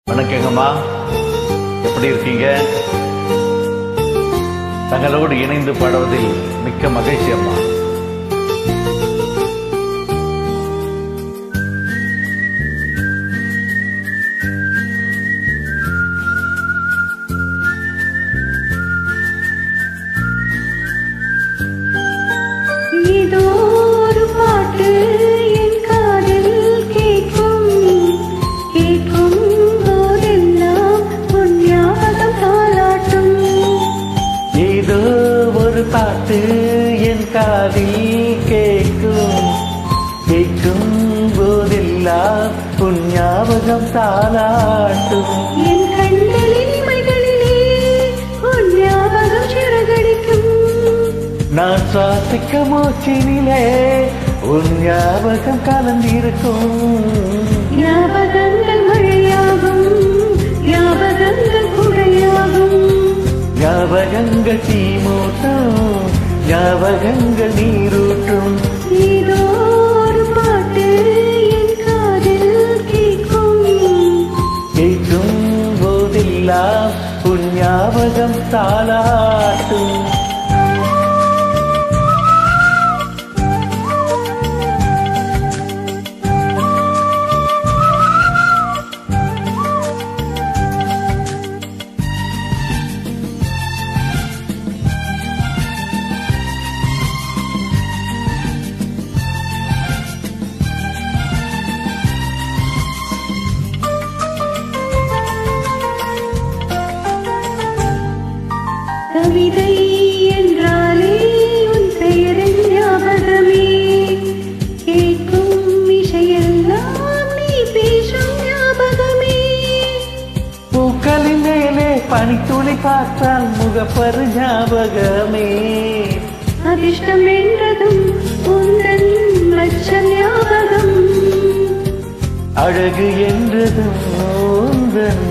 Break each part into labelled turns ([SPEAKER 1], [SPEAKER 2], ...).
[SPEAKER 1] வணக்கங்கம்மா, எப்படி இருக்கீங்க? தங்களோடு இணைந்து பாடுவதில் மிக்க மகிழ்ச்சி அம்மா.
[SPEAKER 2] பாட்டு என் காதில் கேட்கும் கேட்கும் போதெல்லாம் உன் ஞாபகம் தாலாட்டும்.
[SPEAKER 3] என் கண்களின் இமைகளிலே உன் ஞாபகம் சிறகடிக்கும்.
[SPEAKER 2] நான் சுவாசிக்க மூச்சினிலே உன் ஞாபகம் கலந்திருக்கும்.
[SPEAKER 3] ஞாபகங்கள் மழையாகும், ஞாபகங்கள் குடையாகும்.
[SPEAKER 2] ஞாபகங்கள் தீமூட்டும், ஞாபகங்கள் நீரூட்டும்.
[SPEAKER 3] ஏதோ ஒரு பாட்டு என் காதில் கேட்கும்
[SPEAKER 2] கேட்கும் போதெல்லாம் உன் ஞாபகம் தாலாட்டும்.
[SPEAKER 3] கவிதை என்றாலே உன் பெயரின் ஞாபகமே. கேட்கும் இசையெல்லாம் நீ பேசும் ஞாபகமே.
[SPEAKER 2] பூக்களின் மேலே பனித்துளி பார்த்தால் முகப்பரு ஞாபகமே.
[SPEAKER 3] அதிர்ஷ்டம் என்றதும் உந்தன் லட்சம் ஞாபகம்.
[SPEAKER 2] அழகு என்றதும் உந்தன்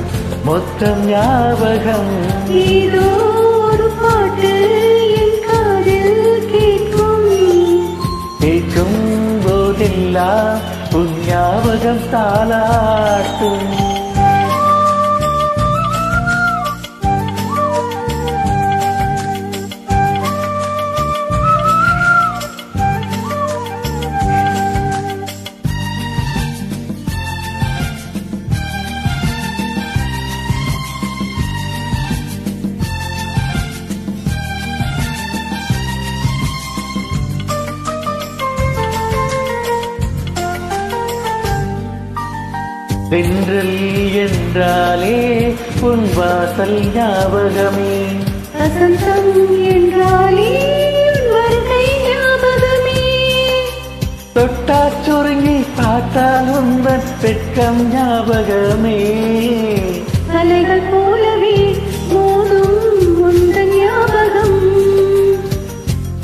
[SPEAKER 2] மொத்தம் ஞாபகம்.
[SPEAKER 3] ஏதோ ஒரு பாட்டு என் காதில் கேட்கும்
[SPEAKER 2] கேட்கும் போதெல்லாம் உன் ஞாபகம் தாலாட்டும். தென்றல் என்றாலே உன் வாசல் ஞாபகமே.
[SPEAKER 3] வசந்தம் என்றாலே உன் வருகை ஞாபகமே.
[SPEAKER 2] தொட்டாச் சுருங்கி பார்த்தால் உந்தன் வெட்கம் ஞாபகமே.
[SPEAKER 3] அலைகள் போலவே மோதும் உந்தன் ஞாபகம்.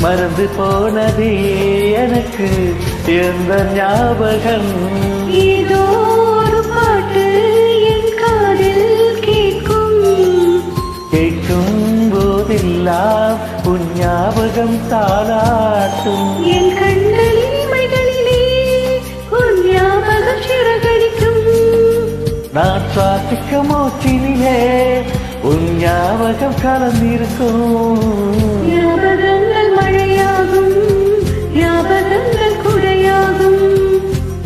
[SPEAKER 2] மறந்து போனதே எனக்கு எந்த ஞாபகம்.
[SPEAKER 3] ஏதோ ஒரு பாட்டு என் காதில் கேட்கும்
[SPEAKER 2] கேட்கும் போதெல்லாம் உன் ஞாபகம் தாலாட்டும்.
[SPEAKER 3] என் கண்களின் இமைகளிலே உன் ஞாபகம் சிறகடிக்கும்.
[SPEAKER 2] நான் சுவாசிக்க மூச்சினிலே உன் ஞாபகம் கலந்திருக்கும்.
[SPEAKER 3] ஞாபகங்கள் மழையாகும், ஞாபகங்கள் குடையாகும்.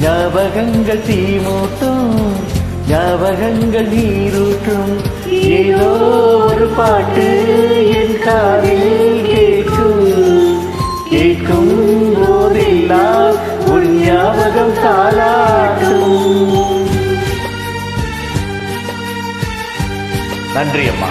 [SPEAKER 2] ஞாபகங்கள் தீமூட்டும், ஞாபகங்கள் நீரூட்டும். ஏதோ ஒரு பாட்டு என் காதில் கேட்கும் கேட்கும் போதெல்லாம் உன் ஞாபகம் தாலாட்டும்.
[SPEAKER 1] நன்றி அம்மா.